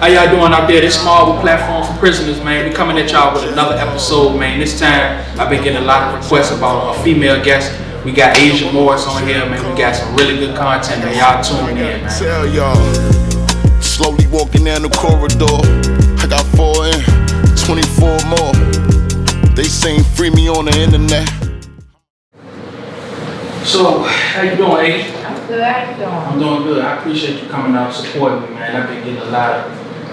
How y'all doing out there? This small platform for prisoners, man. We coming at y'all with another episode, man. This time, I've been getting a lot of requests about a female guest. We got Asia Morris on here, man. We got some really good content, man. Y'all tuning in, man. Tell y'all, slowly walking down the corridor. I got 4 in, 24 more. They saying free me on the internet. So, how you doing, Asia? I'm good. How you doing? I'm doing good. I appreciate you coming out supporting me, man. I've been getting a lot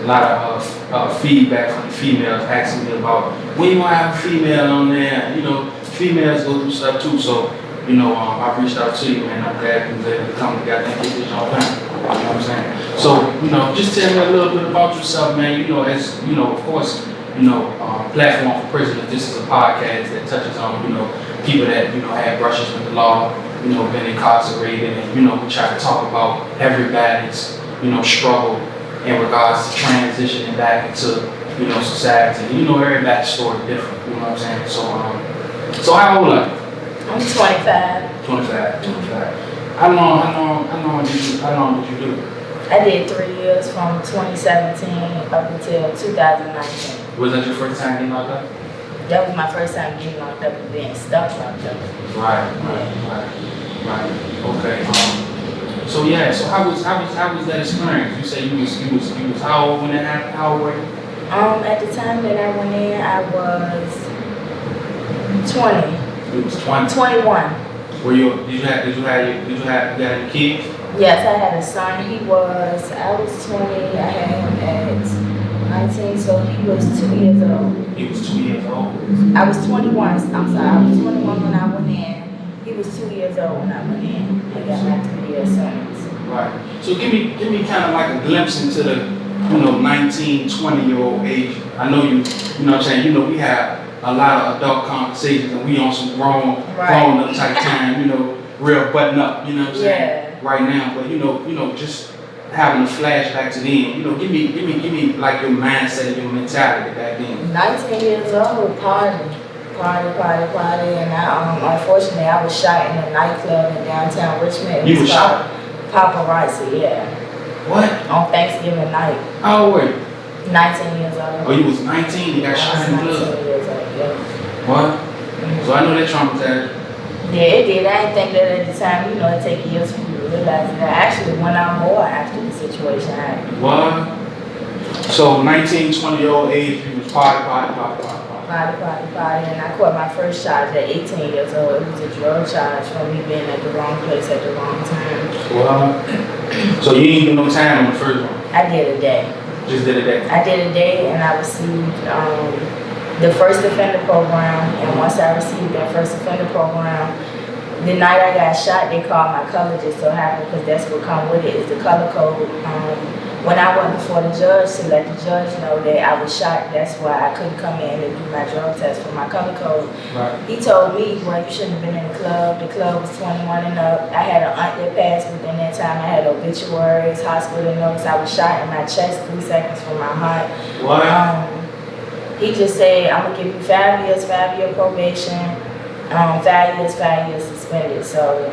of feedback from the females asking me about when you want to have a female on there. You know, females go through stuff too. So, you know, I reached out to you, man. I'm glad you was able to come together and get this all done. You know what I'm saying? So, you know, just tell me a little bit about yourself, man. You know, as you know, of course, you know, platform for prisoners. This is a podcast that touches on, you know, people that, you know, had brushes with the law, you know, been incarcerated, and, you know, we try to talk about everybody's, you know, struggle in regards to transitioning back into, you know, society. You know, everybody's story different, you know what I'm saying? So how old are you? I'm 25. 25. How long did you do? I did 3 years from 2017 up until 2019. Was that your first time getting locked up? That was my first time getting locked up and being stuck locked up. Right. Okay. So yeah. So how was that experience? You say you was how old when that happened? How old were you? At the time that I went in, I was 20. You was 20. 21. Were you? Did you have any kids? Yes, I had a son. I was 20. I had him at 19, so he was 2 years old. He was 2 years old. I was 21. I'm sorry. I was 21 when I went in. He was 2 years old when I went in. I got my 3 year sentence. Right. So give me kind of like a glimpse into the, you know, 19, 20-year-old age. I know you know what I'm saying. You know, we have a lot of adult conversations, and we on some grown up type time. You know, real button up. You know what I'm saying. Right now, but you know, just having a flashback to then. You know, give me like your mindset and your mentality back then. 19 years old, party, and unfortunately I was shot in a nightclub in downtown Richmond. You were shot? Paparazzi, yeah. What? On Thanksgiving night. How old were you? 19 years old. Oh, you was 19. You got shot in the club. 19 years old, yeah. What? So I know that traumatized. Yeah, it did. I didn't think that at the time. You know, it take years for you to realize that. I actually went out more after the situation happened. What? So 19, 20-year-old age, you was party, and I caught my first charge at 18 years old. It was a drug charge for me being at the wrong place at the wrong time. What? So you ain't do no time on the first one? I did a day. Just did a day? I did a day, and I received the first offender program. And once I received that first offender program, the night I got shot, they called my color just so happened, because that's what come with it, is the color code. When I went before the judge to let the judge know that I was shot, that's why I couldn't come in and do my drug test for my color code. Right. He told me, well, you shouldn't have been in the club. The club was 21 and up. I had an aunt that passed within that time. I had obituaries, hospital notes. I was shot in my chest 3 seconds from my heart. What? He just said, I'm going to give you 5 years, 5-year probation, 5 years suspended. So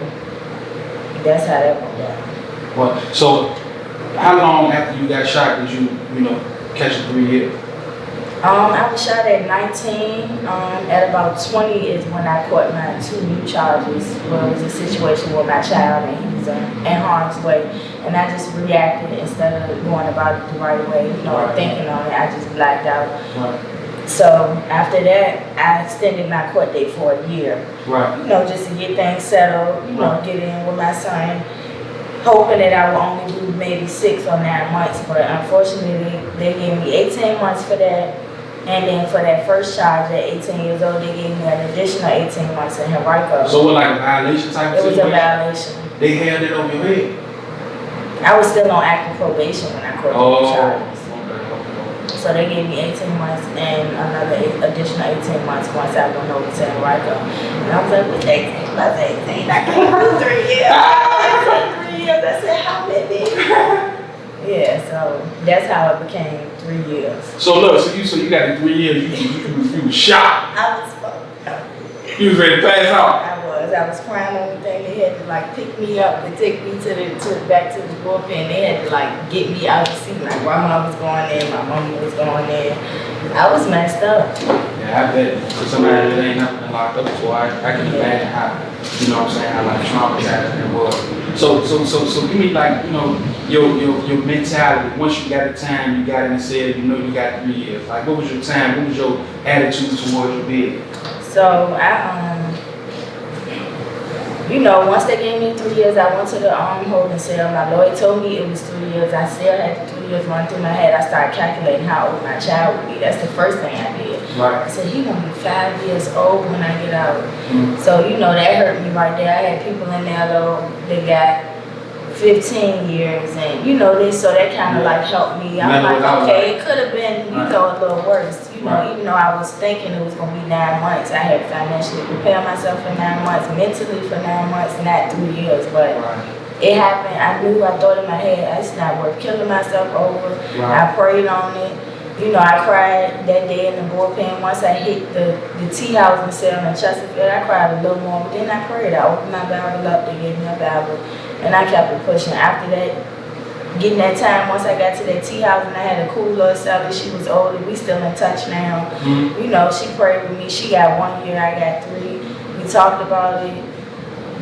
that's how that went down. What? So how long after you got shot did you know, catch a 3 year? I was shot at 19. At about 20 is when I caught my 2 new charges, where it was a situation with my child and he was in harm's way. And I just reacted instead of going about it the right way, you know, thinking on it. I just blacked out. Right. So after that, I extended my court date for a year. Right. You know, just to get things settled, you know, get in with my son, hoping that I would only do maybe 6 or 9 months. But unfortunately, they gave me 18 months for that. And then for that first charge at 18 years old, they gave me an additional 18 months in Henrico. So what, like a violation type of situation? It was a violation. They held it over your head? I was still on active probation when I caught the charges. Okay. So they gave me 18 months and another additional 18 months once I went over to Henrico. And I was like, what's 18 plus 18? I can't do 3 years. I 3 years. I said, how many? Yeah, so that's how it became 3 years. So look, so you got the 3 years, you was shot. I was fucked up. You was ready to pass out. I was. was. I was crying on the thing. They had to like pick me up and take me back to the bullpen. They had to like get me out the seat. My grandma was going in, my mama was going in. I was messed up. Yeah, I bet. For somebody that ain't never been locked up before, I can imagine how, you know what I'm saying, how like traumatizing it was. So give me like, you know, your mentality. Once you got the time, you got in the cell, you know you got 3 years. Like what was your time? What was your attitude towards your bid? So you know, once they gave me 3 years, I went to the holding cell. My lawyer told me it was 3 years. I still had the 3 years run through my head. I started calculating how old my child would be. That's the first thing I did. Right. I said, he gonna be 5 years old when I get out. Mm-hmm. So, you know, that hurt me right there. I had people in there though, they got 15 years and, you know, so that kind of like helped me. I'm like, okay, it could have been, you know, a little worse. You know, even though I was thinking it was going to be 9 months, I had financially prepared myself for 9 months, mentally for 9 months, not 3 years. But it happened. I thought in my head, it's not worth killing myself over. I prayed on it. You know, I cried that day in the bullpen. Once I hit the tea housing cell in Chesterfield, I cried a little more. But then I prayed. I opened my Bible up. They gave me a Bible. And I kept it pushing. After that, getting that time, once I got to that tea house and I had a cool little Sally, she was older. We still in touch now. Mm-hmm. You know, she prayed with me. She got 1 year, I got 3. We talked about it.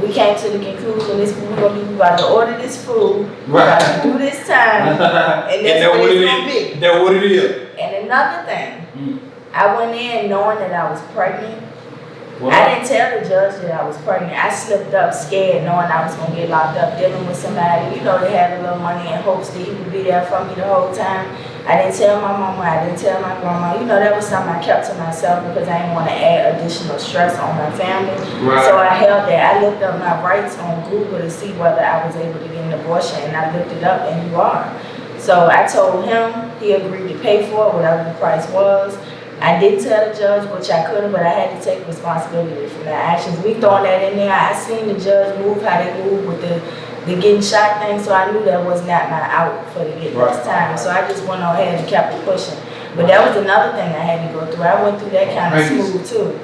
We came to the conclusion, this we're gonna do, we about to order this food, we're about to do this time, and that's what it's gonna be. That's what it is. And another thing, I went in knowing that I was pregnant. I didn't tell the judge that I was pregnant. I slipped up scared knowing I was gonna get locked up dealing with somebody. You know, they had a little money in hopes that he would be there for me the whole time. I didn't tell my mama, I didn't tell my grandma. You know, that was something I kept to myself because I didn't want to add additional stress on my family. So I held that. I looked up my rights on Google to see whether I was able to get an abortion, and I looked it up, and you are. So I told him, he agreed to pay for it, whatever the price was. I didn't tell the judge, which I could have, but I had to take responsibility for my actions. We throwing that in there. I seen the judge move how they move with the getting shot thing, so I knew that was not my out for the get this time. So I just went on ahead and kept it pushing. But that was another thing I had to go through. I went through that kind of smooth too.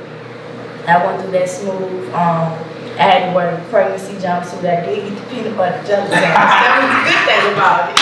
I went through that smooth. I had to wear the pregnancy jumpsuit. I did get the peanut butter jelly sandwich. That was the good thing about it.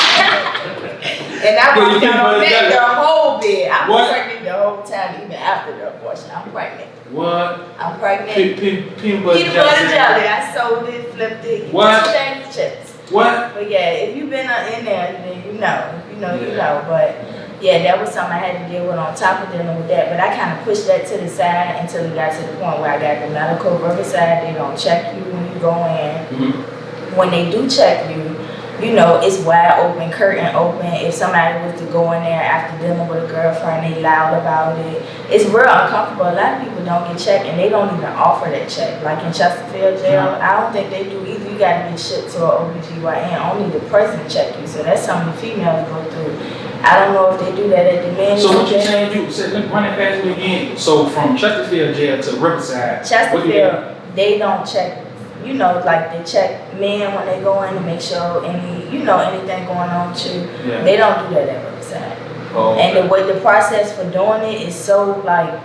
And I was pregnant the whole bit. I was pregnant the whole time, even after the abortion. I'm pregnant. What? I'm pregnant. Peanut butter jelly. I sold it, flipped it. What? Chips. What? But yeah, if you've been in there, then you know. If you know, you know. But yeah, that was something I had to deal with on top of dealing with that. But I kind of pushed that to the side until it got to the point where I got the medical Riverside. They don't check you when you go in. Mm-hmm. When they do check you, you know, it's wide open, curtain open. If somebody was to go in there after dealing with a girlfriend, they loud about it. It's real uncomfortable. A lot of people don't get checked, and they don't even offer that check. Like in Chesterfield jail, I don't think they do either. You got to get shipped to an OBGYN. Only the president check you. So that's something the females go through. I don't know if they do that at the men. So what you saying? You said, let me run it past me again. So from Chesterfield jail to Riverside. Chesterfield, they don't check. You know, like they check men when they go in to make sure anything going on with you. Yeah. They don't do that at Riverside. Oh, okay. And the way the process for doing it is so like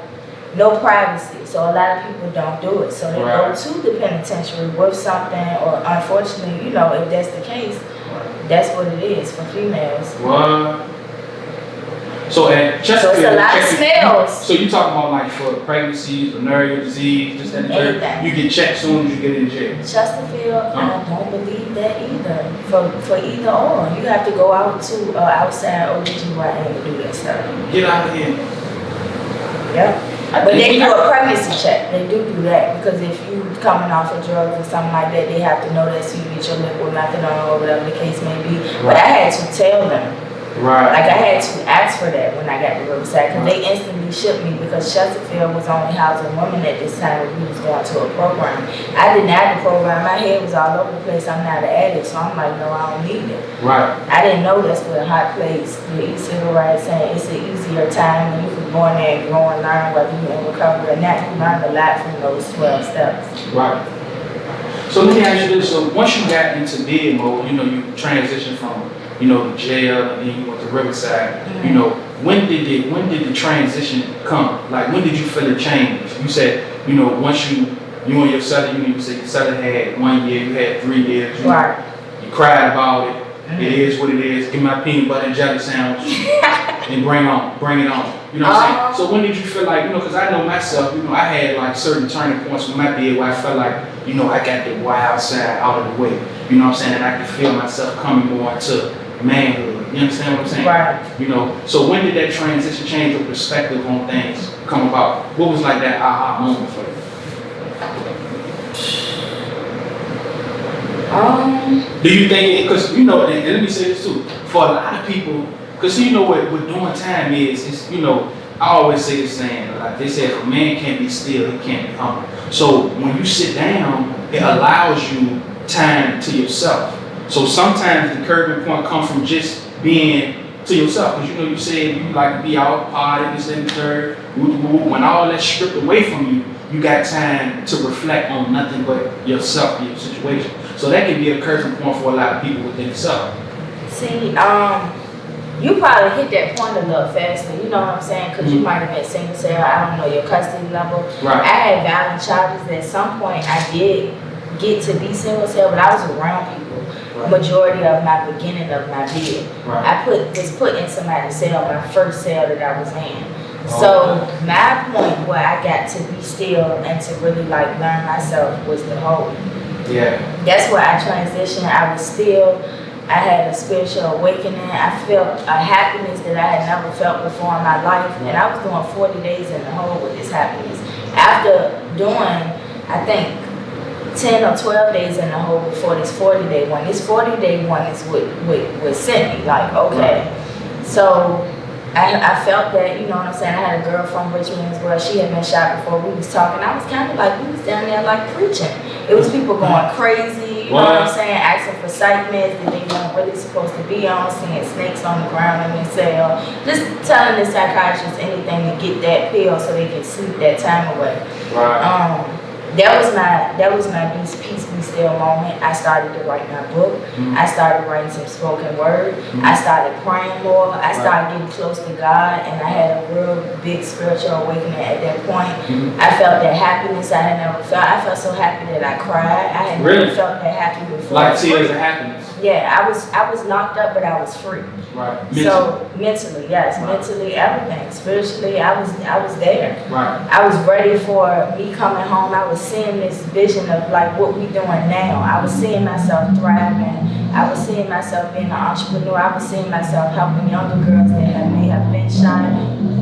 no privacy. So a lot of people don't do it. So they go to the penitentiary with something, or unfortunately, you know, if that's the case, that's what it is for females. What? So at Chesterfield, so it's a lot of smells. So you talking about like for pregnancies, venereal disease, just anything? You get checked soon as you get in jail. Chesterfield, I don't believe that either. For either or, you have to go out to outside OBGYN to do that stuff. Get out of here. Yeah. But they do a pregnancy check. They do that because if you coming off of drugs or something like that, they have to know that so you get your liquid methadone or whatever the case may be. But I had to tell them. Like I had to ask for that when I got to Riverside because they instantly shipped me because Chesterfield was only housing women at this time when we was going to a program. I denied the program. My head was all over the place. I'm not an addict, so I'm like, no, I don't need it. I didn't know that's what a hot place, the e-cigarette, saying it's an easier time when you can go in there and grow and learn whether you're in recovery or not. You learn a lot from those 12 steps. So let me ask you this. So once you got into bid mode, you know, you transitioned from the jail, and then you went to Riverside. Mm-hmm. You know, when did the transition come? Like, when did you feel a change? You said, once you You and your son, you even say your son had 1 year, you had 3 years. You cried about it. It is what it is. Give me my peanut butter and jelly sandwich and bring it on. You know what I'm saying? So when did you feel like, because I know myself, I had like certain turning points with my bed where I felt like, I got the wild side out of the way. You know what I'm saying? And I could feel myself coming more into manhood. You understand what I'm saying? Right. So when did that transition change your perspective on things come about? What was like that aha moment for you? Do you think, because and let me say this too, for a lot of people, because what doing time is I always say this saying, like they say, if a man can't be still, he can't be humble. So when you sit down, it allows you time to yourself. So sometimes the curving point comes from just being to yourself, because you said you like to be out, party, this and the third. When all that's stripped away from you, you got time to reflect on nothing but yourself and your situation. So that can be a curving point for a lot of people within themselves. See, you probably hit that point a little faster, you know what I'm saying? Because you might have been single cell, I don't know your custody level. Right. I had violent charges. At some point I did get to be single cell, but I was around people. Right. Majority of my beginning of my bid. Right. I was put in somebody's cell, my first cell that I was in. So my point where I got to be still and to really like learn myself was the whole. Yeah. That's where I transitioned. I had a spiritual awakening. I felt a happiness that I had never felt before in my life. And I was doing 40 days in the hole with this happiness. After doing, I think, 10 or 12 days in the hole before this 40-day one. This 40-day one is what sent me, like, okay. So I felt that, you know what I'm saying? I had a girl from Richmond as well. She had been shot before. We was talking. I was kind of like, we was down there like preaching. It was people going crazy, you know what I'm saying? Asking for sight meds that they weren't really supposed to be on, seeing snakes on the ground in their cell. Just telling the psychiatrist anything to get that pill so they can sleep that time away. Right. That was my peace be still moment. I started to write my book. I started writing some spoken word. I started praying more. I started getting close to God, and I had a real big spiritual awakening at that point. I felt that happiness I had never felt. I felt so happy that I cried. I had never felt that happy before. Like tears of happiness. Yeah, I was locked up, but I was free. Right. So mentally, yes, mentally, everything. Spiritually, I was there. Right. I was ready for me coming home. I was seeing this vision of like what we doing now. I was seeing myself thriving. I was seeing myself being an entrepreneur. I was seeing myself helping younger girls that may have been shot,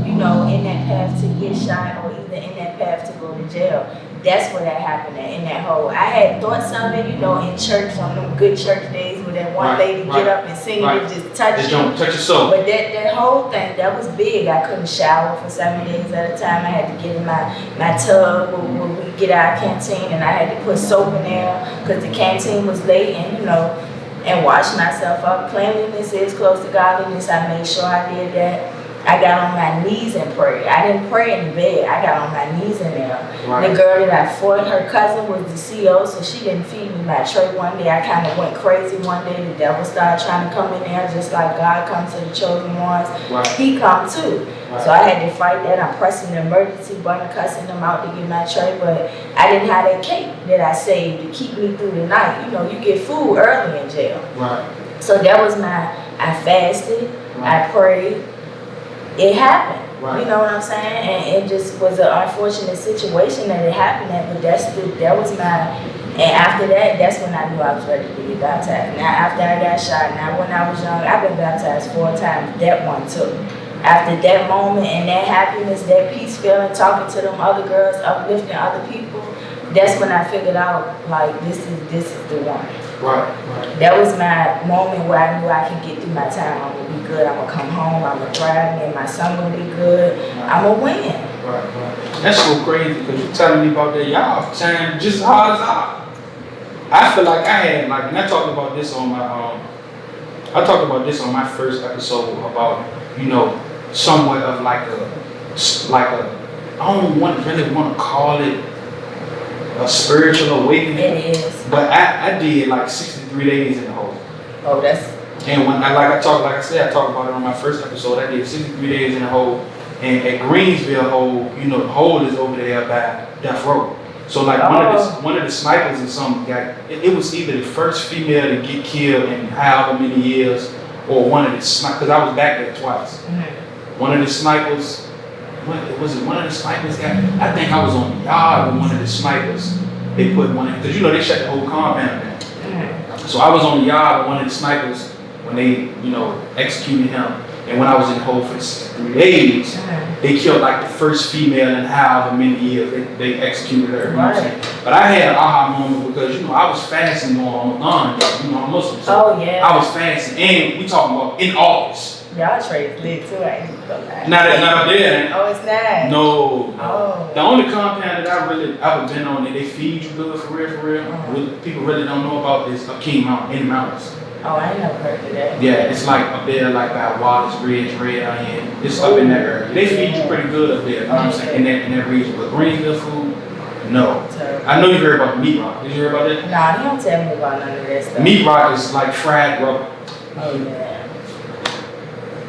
in that path to get shot or either in that path to go to jail. That's where that happened in that hole. I had thoughts of it, in church, on them good church days where that one lady get up and sing it, just touch you. Touch your soul. But that whole thing, that was big. I couldn't shower for 7 days at a time. I had to get in my tub when we get our canteen, and I had to put soap in there because the canteen was late, and wash myself up. Cleanliness is close to godliness. I made sure I did that. I got on my knees and prayed. I didn't pray in the bed. I got on my knees in there. Right. The girl that I fought, her cousin was the CO, so she didn't feed me my tray one day. I kind of went crazy one day. The devil started trying to come in there just like God comes to the chosen ones. Right. He come too. Right. So I had to fight that. I'm pressing the emergency button, cussing them out to get my tray, but I didn't have that cake that I saved to keep me through the night. You get food early in jail. Right. So that was I fasted, I prayed. It happened, you know what I'm saying? And it just was an unfortunate situation that it happened at, but and after that, that's when I knew I was ready to be baptized. Now, after I got shot, now when I was young, I've been baptized 4 times, that one too. After that moment and that happiness, that peace feeling, talking to them other girls, uplifting other people, that's when I figured out, like, this is the one. Right. That was my moment where I knew I could get through my time. I'm gonna be good. I'm gonna come home. I'm gonna thrive. Me and my son gonna be good. I'm gonna win. Right. That's so crazy because you're telling me about that. Y'all time just as hard as I feel like I had and I talked about this on my first episode about somewhat of like a I don't really want to call it a spiritual awakening. It is. But I did like 63 days in the hole. Oh, that's. And when I talked about it on my first episode. I did 63 days in the hole, and at Greensville hole, the hole is over there by Death Row. So like one of the snipers or something it was either the first female to get killed in however many years, or one of the snipers, because I was back there twice. One of the snipers, one of the snipers I think I was on the yard with one of the snipers. They put one in, because they shut the whole compound down. So I was on the yard with one of the snipers when they, executed him. And when I was in the hole for 3 days, they killed like the first female in however many years they executed her. You know what I'm saying? But I had an aha moment because I was fasting on Ramadan. I'm Muslim. So I was fasting, and we talking about in August. Y'all trade lit too, I ain't gonna lie. Not up there. Oh, it's not. No. Oh. The only compound that I've been on that they feed you good for real. People really don't know about this King Mountain in the mountains. Oh, I ain't never heard of that. Yeah, it's like up there, like by Wallace Ridge, Red Onion. It's up in that area. They feed you pretty good up there. You know what I'm saying? In that region, but Greenville food, no. Terrible. I know you heard about Meat Rock. Did you hear about that? Nah, he don't tell me about none of that stuff. Meat Rock is like fried rubber. Oh yeah.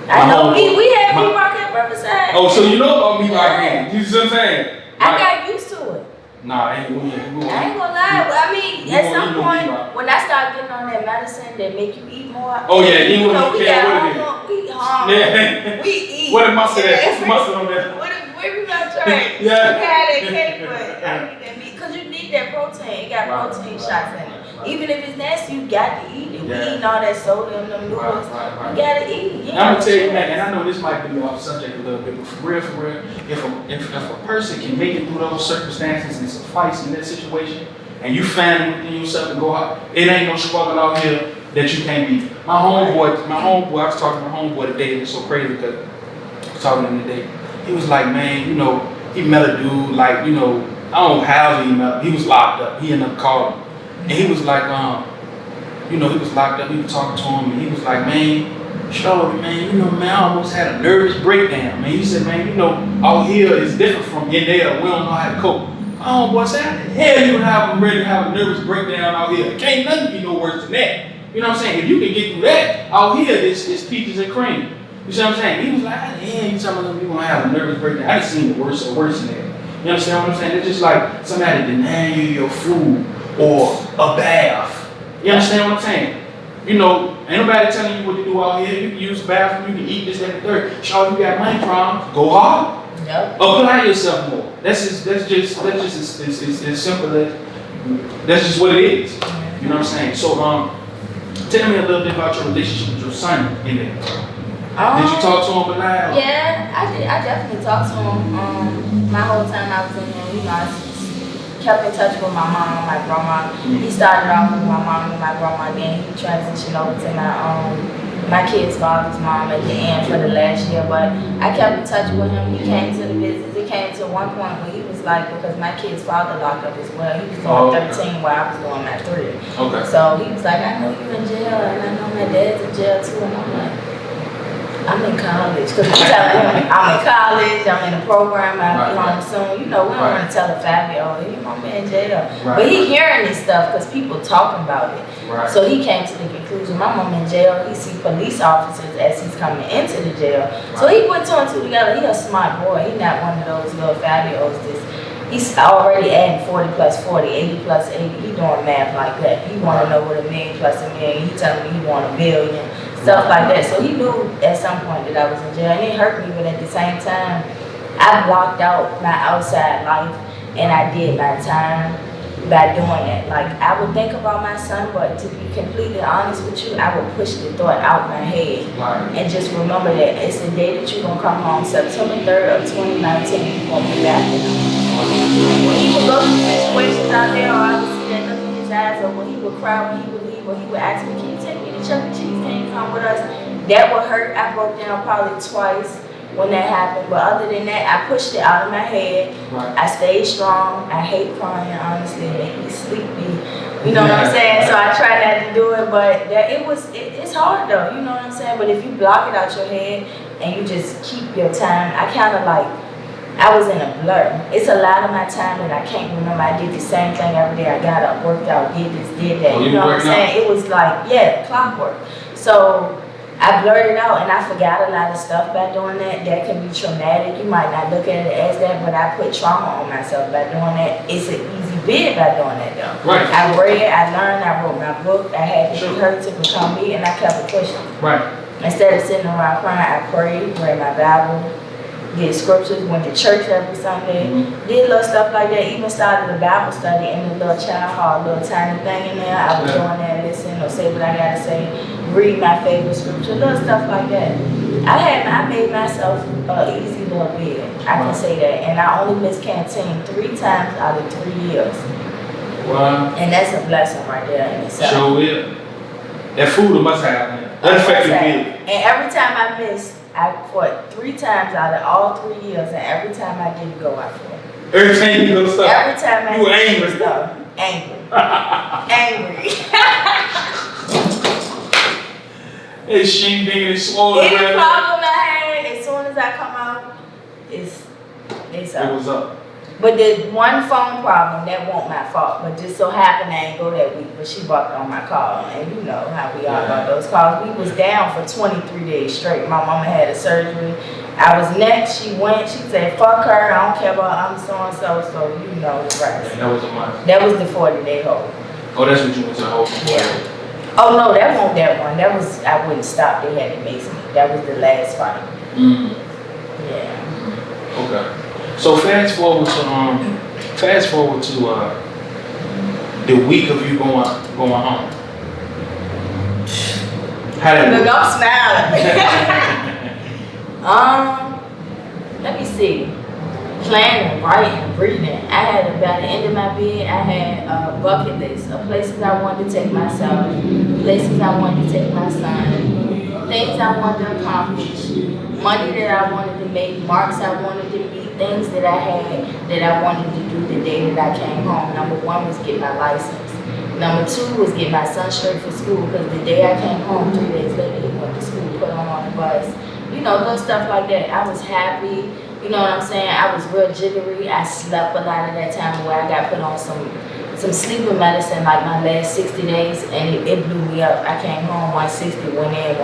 I know we had Meat Rock at Riverside. Oh, so you know about Meat Rock, man? You see what I'm saying? I got used to it. Nah, I ain't gonna lie. I mean, at some point, when I start getting on that medicine that make you eat more. Oh yeah, you know we eat. What a mustard at? What's the mustard on there? What we gonna try? Yeah. You had that cake, but I need that meat because you need that protein. It got protein shots in it. Even if it's nasty, you got to eat it. We eating all that soda and them noodles. You gotta eat. I'm gonna tell you, man, and I know this might be off subject a little bit, but for real, if a person can make it through those circumstances and suffice in that situation, and you find it within yourself to go out, it ain't no struggle out here that you can't beat. My homeboy, I was talking to my homeboy today, and it's so crazy because I was talking to him today. He was like, man, he met a dude, like, I don't know how he met him. He was locked up. He ended up calling. And he was like, he was locked up. We were talking to him, and he was like, man, Shorty, man, man, I almost had a nervous breakdown, man. He said, man, out here is different from in there. We don't know how to cope. Oh, boy, said, how the hell you ready to have a nervous breakdown out here? Can't nothing be no worse than that. You know what I'm saying? If you can get through that, out here, it's peaches and cream. You see what I'm saying? He was like, how the hell you telling me you gonna have a nervous breakdown? I done seen the worse than that. You understand what I'm saying? It's just like somebody denying you your food or a bath. You understand what I'm saying? Ain't nobody telling you what to do out here. You can use the bathroom, you can eat this, that, and the third. Show you got money problems, go hard. Yep. Apply yourself more. That's just as simple as that's just what it is. You know what I'm saying? So tell me a little bit about your relationship with your son in there. Did you talk to him about? Yeah, I did. I definitely talked to him. My whole time I was in there, I kept in touch with my mom, my grandma. He started off with my mom and my grandma, then he transitioned over to my kid's father's mom at the end for the last year. But I kept in touch with him. He came to the business. It came to one point where he was like, because my kid's father locked up as well. He was doing 13 while I was doing my 3. Okay. So he was like, I know you in jail, and I know my dad's in jail too. And I'm like, I'm in college, because we telling him I'm in college, I'm in a program, I'll be home soon. We don't want to tell a 5-year-old, I'm in jail. But he hearing this stuff because people talking about it. So he came to the conclusion, my mom in jail, he see police officers as he's coming into the jail. So he put 2 and 2 together. He a smart boy. He not one of those little 5-year-olds. He's already adding 40 plus 40, 80 plus 80. He doing math like that. He want to know what a million plus a million. He telling me he want $1 billion. Stuff like that. So he knew at some point that I was in jail, and it hurt me, but at the same time, I blocked out my outside life, and I did my time by doing that. Like, I would think about my son, but to be completely honest with you, I would push the thought out my head and just remember that it's the day that you're going to come home, September 3rd of 2019, you're going to be back in him. When he would go through situations out there, or I would see that look in his eyes, or when he would cry, when he would leave, or he would ask me, can you take me to Chuck E. Cheese? Can you come with us? That would hurt. I broke down probably twice when that happened. But other than that, I pushed it out of my head. I stayed strong. I hate crying, honestly. It made me sleepy. You know what I'm saying? So I try not to do it. But it's hard though. You know what I'm saying? But if you block it out your head and you just keep your time, I was in a blur. It's a lot of my time that I can't remember. I did the same thing every day. I got up, worked out, did this, did that. You know what I'm saying? It was like, clockwork. So I blurted out and I forgot a lot of stuff by doing that. That can be traumatic. You might not look at it as that, but I put trauma on myself by doing that. It's an easy big by doing that though. Right. I read, I learned, I wrote my book, I had to be hurt to become me, and I kept it pushing. Right. Instead of sitting around crying, I prayed, read my Bible, did scriptures, went to church every Sunday, did little stuff like that, even started a Bible study in the little child hall, little tiny thing in there. I was doing that, listen or say what I gotta say, read my favorite scripture, little stuff like that. I made myself an easy little bed, I can say that. And I only missed canteen 3 times out of 3 years. Wow. And that's a blessing right there in itself. Sure will. That food must have, man. That affected me. And every time I missed, I fought 3 times out of all 3 years, and every time I didn't go, I fought. Every time you go stuff. Every time I you were angry. Stuff. Angry. Angry. It's shing ding and swollen. Any problem I had, as soon as I come out, it's up. It was up. But the one phone problem, that wasn't my fault. But just so happened I ain't go that week. But she bucked on my call. And you know how we are about those calls. We was down for 23 days straight. My mama had a surgery. I was next. She went. She said, fuck her. I don't care about I'm so-and-so. So you know the rest. And that was a month. That was the 40-day hold. Oh, that's what you went to hold for? Yeah. Oh, no, that wasn't that one. That was, I wouldn't stop. They had to make me. That was the last fight. Yeah. Okay. So fast forward to the week of you going home. How did Look, I'm smiling. Let me see. Planning, writing, reading. I had by the end of my bed, I had a bucket list of places I wanted to take myself, places I wanted to take my son, things I wanted to accomplish, money that I wanted to make, marks I wanted to meet, things that I had that I wanted to do the day that I came home. Number 1 was get my license. Number 2 was get my son straight for school, because the day I came home, 3 days later, he went to school, put him on the bus. You know, little stuff like that. I was happy. You know what I'm saying? I was real jittery. I slept a lot of that time where I got put on some sleeping medicine like my last 60 days, and it blew me up. I came home 160, went in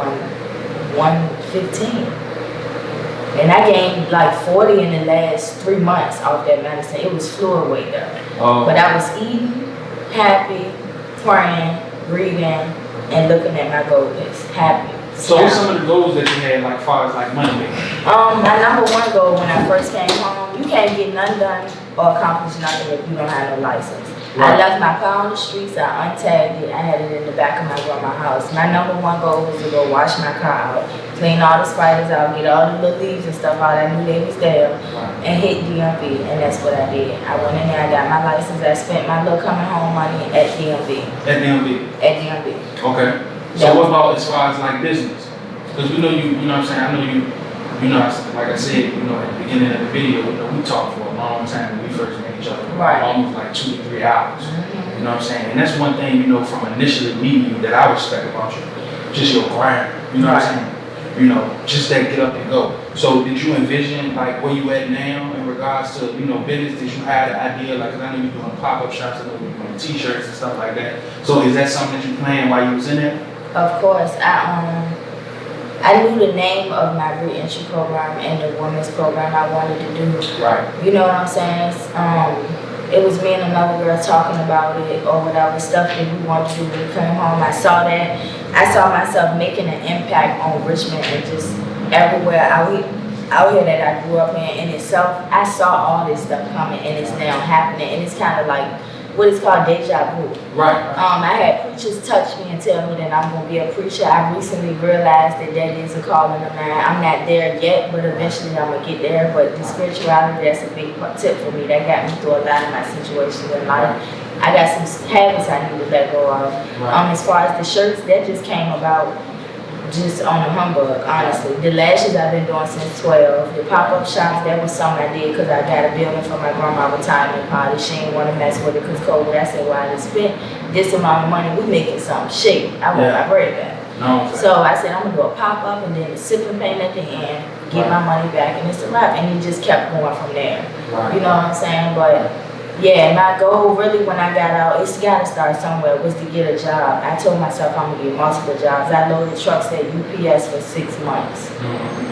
115. And I gained like 40 in the last 3 months off that medicine. It was fluid weight though. Oh. But I was eating, happy, praying, reading, and looking at my goal list. Happy. So what's some of the goals that you had, like far as like money making? My number 1 goal when I first came home, you can't get none done or accomplish nothing if you don't have no license. Right. I left my car on the streets, I untagged it, I had it in the back of my grandma's house. My number 1 goal was to go wash my car out, clean all the spiders out, get all the little leaves and stuff out, I knew they was there, and hit DMV, and that's what I did. I went in there, I got my license, I spent my little coming home money at DMV. At DMV? At DMV. Okay. So what about as far as like business? Because we know you know what I'm saying, I know you know, like I said, you know, at the beginning of the video, you know, we talked for a long time when we first met each other. Right. Almost like 2 to 3 hours. You know what I'm saying? And that's one thing, you know, from initially meeting you that I respect about you. Just your grind. You know what I'm saying? You know, just that get up and go. So did you envision like where you at now in regards to, you know, business? Did you have the idea, like, cause I know you're doing pop-up shops, I know you're doing t-shirts and stuff like that. So is that something that you planned while you was in there? Of course. I knew the name of my reentry program and the women's program I wanted to do. Right. You know what I'm saying? It was me and another girl talking about it or whatever, stuff that we wanted to do when we came home. I saw that. I saw myself making an impact on Richmond and just everywhere out here that I grew up in itself. I saw all this stuff coming and it's now happening, and it's kind of like what is called deja vu. Right. I had preachers touch me and tell me that I'm going to be a preacher. I recently realized that that is a calling of mine. I'm not there yet, but eventually I'm going to get there. But the spirituality, that's a big tip for me. That got me through a lot of my situations in life. I got some habits I need to let go of. Right. As far as the shirts, that just came about just on the humbug, honestly. The lashes I've been doing since 12. The pop-up shops, that was something I did because I got a building for my grandma retirement party. She didn't want to mess with it because COVID. I said, well, I done spent this amount of money. We making something shake. I want my bread back. No, so I said, I'm going to do a pop-up and then the sipping paint at the end, get my money back, and it's a wrap. And it just kept going from there. Right. You know what I'm saying? But yeah, my goal really when I got out, it's got to start somewhere, was to get a job. I told myself I'm going to get multiple jobs. I loaded trucks at UPS for 6 months.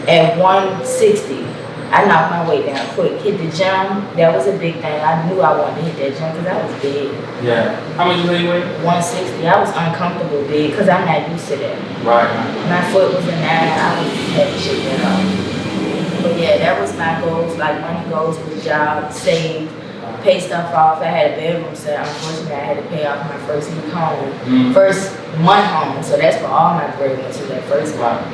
At 160 I knocked my weight down quick. Hit the gym, that was a big thing. I knew I wanted to hit that gym because I was big. Yeah. How much you weigh? 160. I was uncomfortable big because I'm not used to that. Right. My foot was a 9. I was heavy shit that up. But yeah, that was my goals. Like money goals with job, save, pay stuff off. I had a bedroom set. Unfortunately, I had to pay off my first week home, first month home. So that's where all my bread went to, that first month.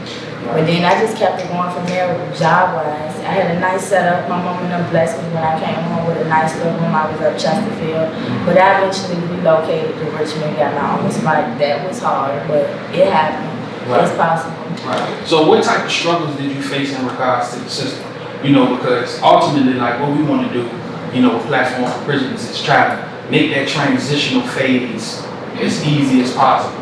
But then I just kept it going from there job-wise. I had a nice setup. My mom and them blessed me when I came home with a nice little room. I was up Chesterfield. But I eventually relocated to Richmond, got my own spot. That was hard, but it happened. It's possible. Right. So what type of struggles did you face in regards to the system? You know, because ultimately, like what we want to do, you know, Platform for Prisoners is try to make that transitional phase as easy as possible.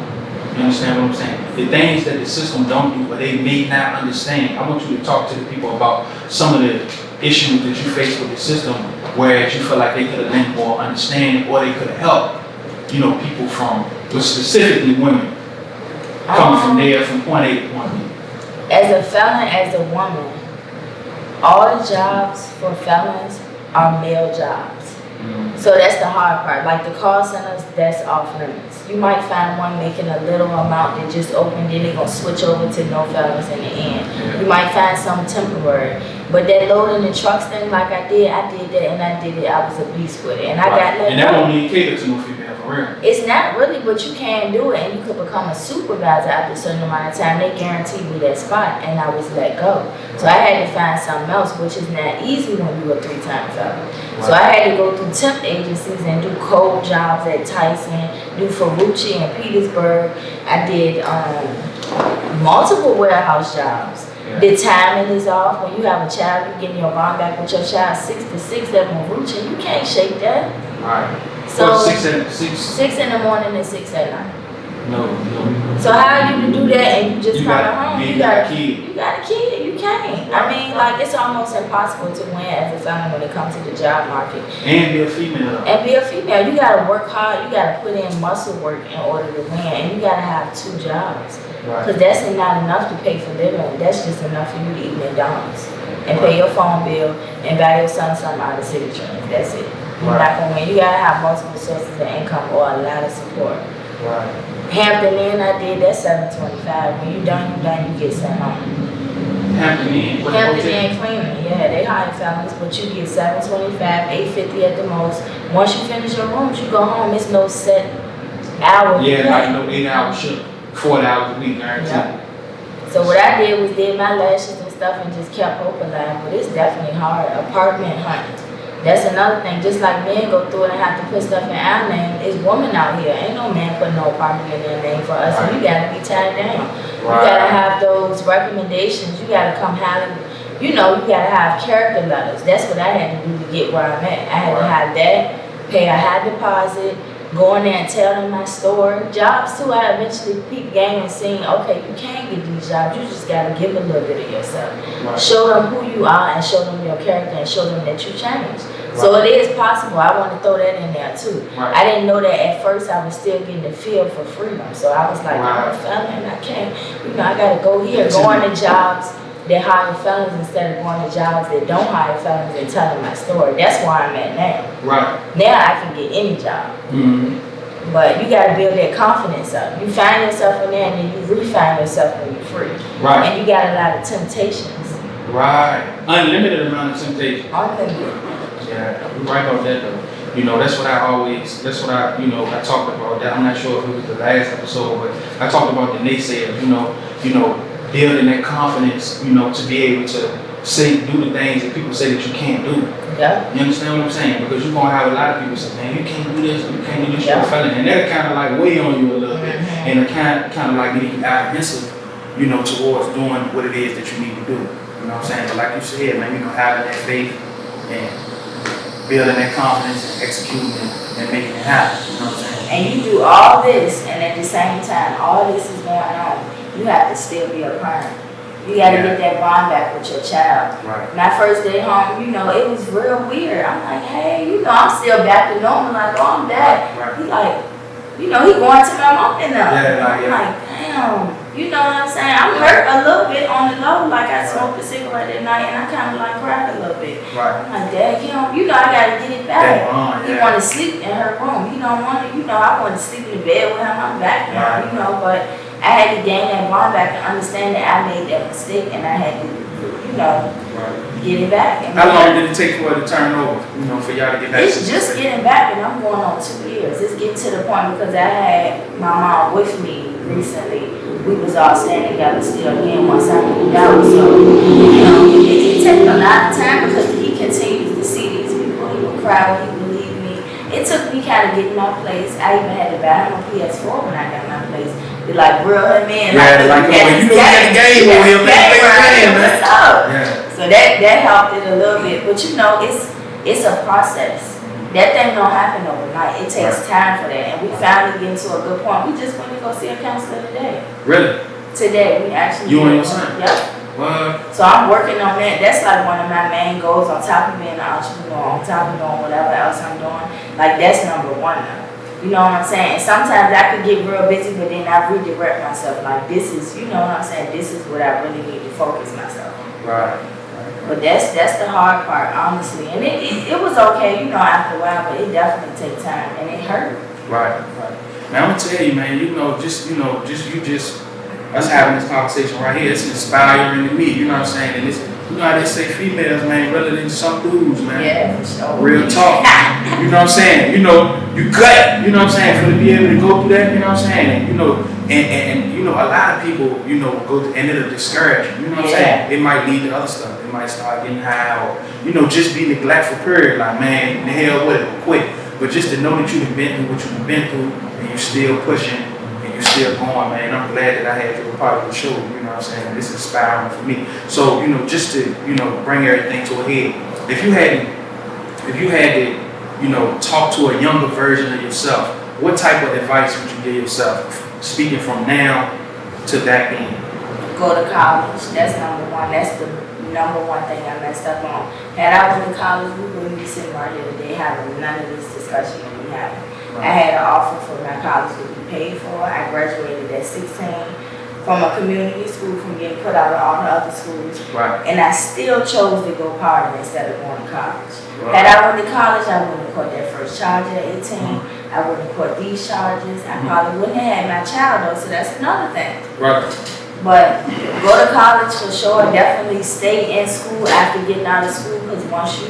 You understand what I'm saying? The things that the system don't do, but they may not understand. I want you to talk to the people about some of the issues that you face with the system, whereas you feel like they could have lent more understanding or they could have helped, you know, people from, but specifically women, coming from there, from point A to point B. As a felon, as a woman, all the jobs for felons are male jobs. So that's the hard part. Like the call centers, that's off limits. You might find one making a little amount that just opened, then they're gonna switch over to no felons in the end. You might find some temporary. But that loading the trucks thing, like I did that and I did it. I was a beast with it. And I got let And that won't even cater to no female for real. It's not really, but you can do it, and you could become a supervisor after a certain amount of time. They guaranteed me that spot, and I was let go. So I had to find something else, which is not easy when you a 3-time felon. So I had to go through temp agencies and do cold jobs at Tyson, do Ferrucci in Petersburg. I did multiple warehouse jobs. The timing is off. When you have a child, you're getting your bond back with your child 6 to 6 at Ferrucci. You can't shake that. Right. So 6 in the morning and 6 at night. No. So how you to do that and you just coming home? You got a kid. You got a kid. You can't. I mean, like it's almost impossible to win as a felon when it comes to the job market. And be a female. And be a female. You gotta work hard. You gotta put in muscle work in order to win. And you gotta have 2 jobs. Because that's not enough to pay for living. That's just enough for you to eat McDonald's and pay your phone bill and buy your son something out of city trains. That's it. You're not gonna win. You gotta have multiple sources of income or a lot of support. Right. Hampton Inn, I did that $725. When you done, you get sent home. Hampton Inn cleaning, yeah, they hire felons, but you get $725, $850 at the most. Once you finish your rooms, you go home. It's no set hour. Yeah, like no 8-hour shift, 40 hours a week, guaranteed. Yeah. So what I did was did my lashes and stuff and just kept hope alive. But it's definitely hard. Apartment hunting. That's another thing. Just like men go through it and have to put stuff in our name, it's women out here. Ain't no man putting no apartment in their name for us. So you gotta be tied down. You gotta have those recommendations. You gotta come having, you gotta have character letters. That's what I had to do to get where I'm at. I had to have that, pay a high deposit, go in there and tell them my story. Jobs too, I eventually peeped game and seen, okay, you can get these jobs. You just gotta give a little bit of yourself. Show them who you are and show them your character and show them that you changed. So it is possible. I want to throw that in there too. I didn't know that at first. I was still getting the feel for freedom. So I was like, I'm a felon and I can't, I gotta go here. Going to jobs that hire felons instead of going to jobs that don't hire felons and telling my story. That's where I'm at now. Right. Now I can get any job. But you gotta build that confidence up. You find yourself in there and then you refine yourself when you're free. Right. And you got a lot of temptations. Right. Unlimited amount of temptation. Unlimited. Yeah, you're right about that though. That's what I talked about that. I'm not sure if it was the last episode, but I talked about the naysayers, building that confidence, to be able to do the things that people say that you can't do. Yeah. You understand what I'm saying? Because you're gonna have a lot of people say, man, you can't do this, you can't do this, you're a felon. And that'll kind of like weigh on you a little bit. And it kind of like make you apprehensive, towards doing what it is that you need to do. You know what I'm saying? But like you said, man, having that faith and building that confidence and executing it and making it happen. You know what I'm saying? And you do all this, and at the same time, all this is going on. You have to still be a parent. You got to get that bond back with your child. Right. My first day home, it was real weird. I'm like, hey, I'm still back to normal. Like, oh, I'm back. Right. He like, he going to my mom and them. Yeah, I'm like, damn. you know what I'm saying? I'm hurt a little bit on the low, like I smoked a cigarette at night and I kind of like cried a little bit. Right. I'm like, Dad, you know, I gotta get it back. He Yeah. want to sleep in her room. He don't want to, you know, I want to sleep in the bed with him. I'm back now, you know, but I had to gain that bond back and understand that I made that mistake and I had to, you know, get it back. And how long did it take for it to turn over, you know, for y'all to get back? It's just getting back, and I'm going on 2 years. It's getting to the point because I had my mom with me recently. We was all staying together still again once I moved out. So, you know, it takes a lot of time because he continues to see these people. He would cry when he would leave me. It took me kind of getting my place. I even had to buy him a PS4 when I got my place. Be like, real him in. Yeah, like when you don't get the game over here, man. What's up? Yeah. So that helped it a little bit. But you know, it's a process. That thing don't happen overnight. It takes time for that. And we finally get to a good point. We just went to go see a counselor today. Really? Today, we actually. You and your son? Yep. What? So I'm working on that. That's like one of my main goals on top of being an entrepreneur, on top of doing whatever else I'm doing. Like that's number one now. You know what I'm saying? And sometimes I could get real busy, but then I redirect myself. Like this is, you know what I'm saying? This is what I really need to focus myself on. Right. But that's the hard part, honestly. And it was okay, you know, after a while, but it definitely takes time and it hurt. Right. Now I'm gonna tell you, man. Us having this conversation right here, it's inspiring to me. You know what I'm saying? And it's, you know how they say females, man, rather than some dudes, man. Yeah, for sure. Real talk. You know what I'm saying? You know, you gut. You know what I'm saying? For to be able to go through that, you know what I'm saying? And you know, and you know, a lot of people, you know, go through, and it'll discourage you. You know what I'm saying? It might lead to other stuff. It might start getting high, or you know, just be neglectful. Period. Like, man, the hell with it, quit. But just to know that you've been through what you've been through, and you're still pushing, and you're still going, man. I'm glad that I had you a part of the show. You know what I'm saying? This is inspiring for me. So, you know, just to, you know, bring everything to a head. If you had to, you know, talk to a younger version of yourself, what type of advice would you give yourself? Speaking from now to back then. Go to college. That's number one. That's the number one thing I messed up on. Had I went to college, we wouldn't be sitting right here today having none of this discussion that we have. Right. I had an offer for my college to be paid for. I graduated at 16 from a community school, from getting put out of all the other schools. Right. And I still chose to go party instead of going to college. Right. Had I went to college, I wouldn't have caught that first charge at 18. I wouldn't have caught these charges. I probably wouldn't have had my child though, so that's another thing. Right. But go to college for sure. Definitely stay in school after getting out of school, because once you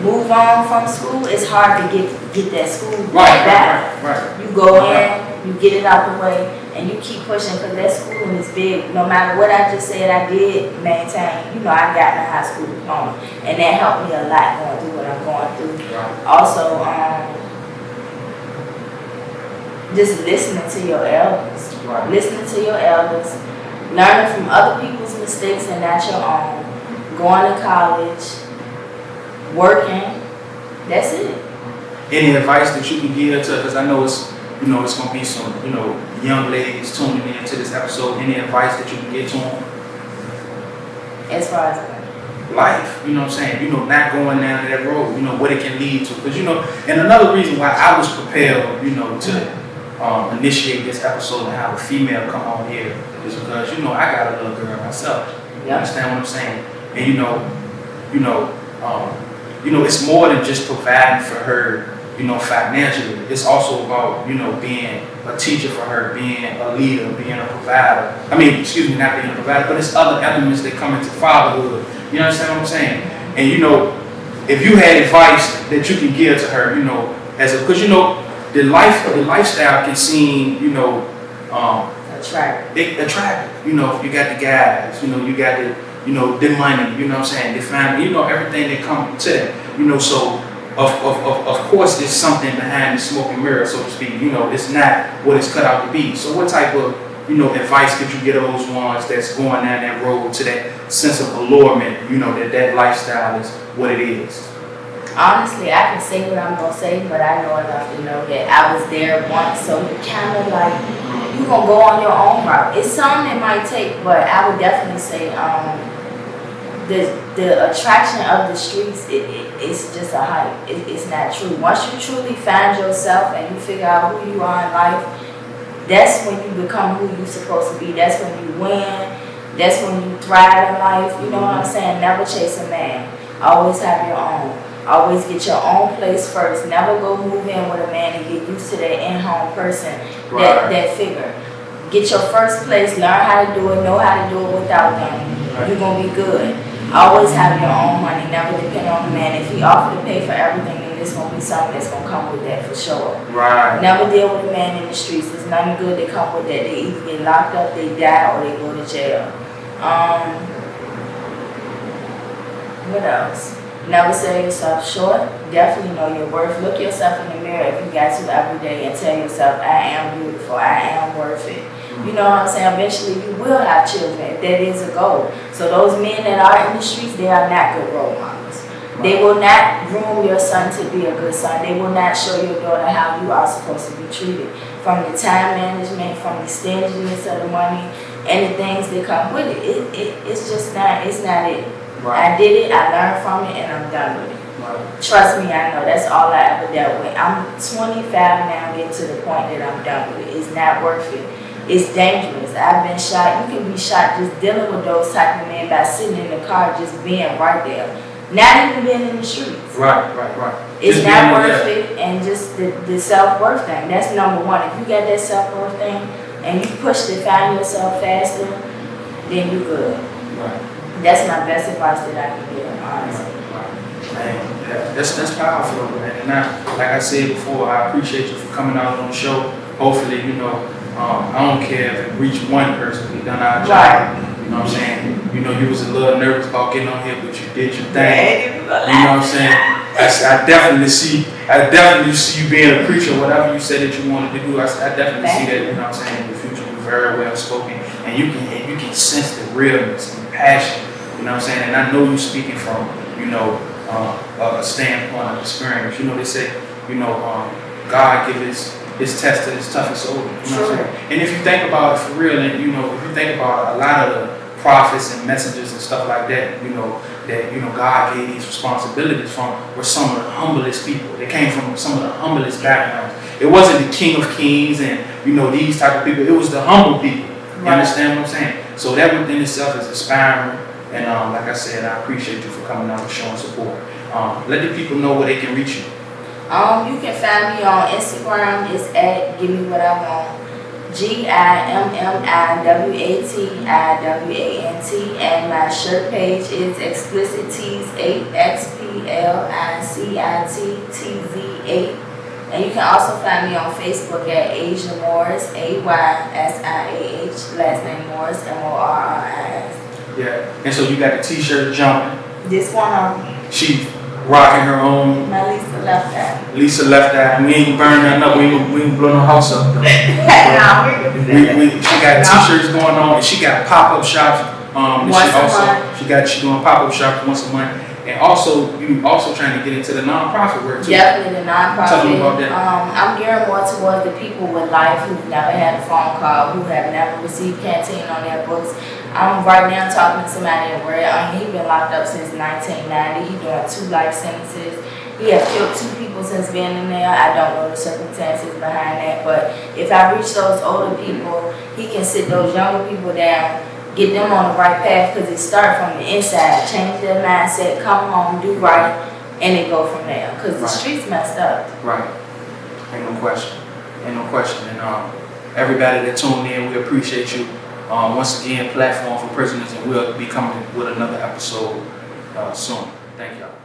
move on from school, it's hard to get that school back. Right. You go in, you get it out the way, and you keep pushing, because that schooling is big. No matter what I just said, I did maintain. You know, I got my high school diploma, and that helped me a lot going through what I'm going through. Right. Also, just listening to your elders. Right. Listening to your elders. Learning from other people's mistakes and not your own. Going to college. Working. That's it. Any advice that you can give to, because I know it's, you know, it's gonna be some, you know, young ladies tuning in to this episode. Any advice that you can give to them? As far as Life, you know what I'm saying? You know, not going down that road, you know, what it can lead to. Because, you know, and another reason why I was propelled, you know, to initiate this episode and have a female come on here is because, you know, I got a little girl myself. You understand what I'm saying? And you know, it's more than just providing for her, you know, financially. It's also about, you know, being a teacher for her, being a leader, being a provider. I mean, excuse me, not being a provider, but it's other elements that come into fatherhood. You understand what I'm saying? And, you know, if you had advice that you can give to her, you know, because, you know, the lifestyle can seem, you know, attractive. You know, you got the guys, you know, you got the money, you know what I'm saying, the family, you know, everything that comes to that, you know. So of course there's something behind the smoking mirror, so to speak. You know, it's not what it's cut out to be. So what type of, you know, advice could you get those ones that's going down that road to that sense of allurement, you know, that lifestyle is what it is? honestly, I can say what I'm going to say, but I know enough to know that I was there once, so you kind of like, you're going to go on your own route. It's something it might take, but I would definitely say the attraction of the streets, it's just a hype. It's not true. Once you truly find yourself and you figure out who you are in life, That's when you become who you're supposed to be. That's when you win. That's when you thrive in life. You know what I'm saying? Never chase a man. Always have your own. Always get your own place first. Never go move in with a man and get used to that in-home person, that figure. Get your first place, learn how to do it, know how to do it without them. You're going to be good. Always have your own money. Never depend on a man. If he offer to pay for everything, then there's going to be something that's going to come with that for sure. Right. Never deal with a man in the streets. There's nothing good that come with that. They either get locked up, they die, or they go to jail. What else? Never sell yourself short. Definitely know your worth. Look yourself in the mirror if you got to every day and tell yourself, I am beautiful, I am worth it. You know what I'm saying? Eventually you will have children if that is a goal. So those men that are in the streets, they are not good role models. They will not groom your son to be a good son. They will not show your daughter how you are supposed to be treated. From the time management, from the stinginess of the money, and the things that come with it. It's just not, it's not it. Right. I did it, I learned from it, and I'm done with it. Right. Trust me, I know. That's all I ever dealt with. I'm 25 now, getting to the point that I'm done with it. It's not worth it. It's dangerous. I've been shot. You can be shot just dealing with those type of men by sitting in the car, just being right there. Not even being in the streets. Right. It's not worth it, and just the self-worth thing. That's number one. If you got that self-worth thing, and you push to find yourself faster, then you're good. Right. That's my best advice that I can give, honestly. Right. Man, that's powerful, man. And like I said before, I appreciate you for coming out on the show. Hopefully, I don't care if it reached one person. We done our job. Right. You know what I'm saying? You was a little nervous about getting on here, but you did your thing. You know what I'm saying? I definitely see you being a preacher, whatever you said that you wanted to do. I definitely see that. You know what I'm saying? In the future, you're very well spoken, and you can sense the realness and passion. You know what I'm saying? And I know you're speaking from a standpoint of experience. They say God gives his test to his toughest soldier. You know what I'm saying? And if you think about it for real, and if you think about a lot of the prophets and messengers and stuff like that, God gave these responsibilities were some of the humblest people. They came from some of the humblest backgrounds. It wasn't the King of Kings and these type of people. It was the humble people. You understand what I'm saying? So that within itself is inspiring. And like I said, I appreciate you for coming out and showing support. Let the people know where they can reach you. You can find me on Instagram. It's at Give Me What I Want. GIMMIWATIWANT, and my shirt page is Explicit Tees 8 XPLICITTZ8. And you can also find me on Facebook at Asia Morris, AYSIAH, last name Morris, MORRIS. Yeah, and so you got the t-shirt jumping. This one She rocking her own. my Lisa left eye. Lisa left eye. We ain't burn nothing up. We ain't blow no house up though. She got t-shirts going on, and she got pop-up shops. She doing pop-up shops once a month. And also, you trying to get into the non-profit work too. Definitely the non-profit. Tell me about that. I'm gearing more towards the people with life who've never had a phone call, who have never received canteen on their books. I'm right now talking to somebody at work. He's been locked up since 1990. He's doing 2 life sentences. He has killed 2 people since being in there. I don't know the circumstances behind that, but if I reach those older people, he can sit those younger people down, get them on the right path, because it starts from the inside. Change their mindset, come home, do right, and it go from there. Because the streets messed up. Right. Ain't no question. And everybody that tuned in, we appreciate you. Once again, Platform for Prisoners, and we'll be coming with another episode soon. Thank y'all.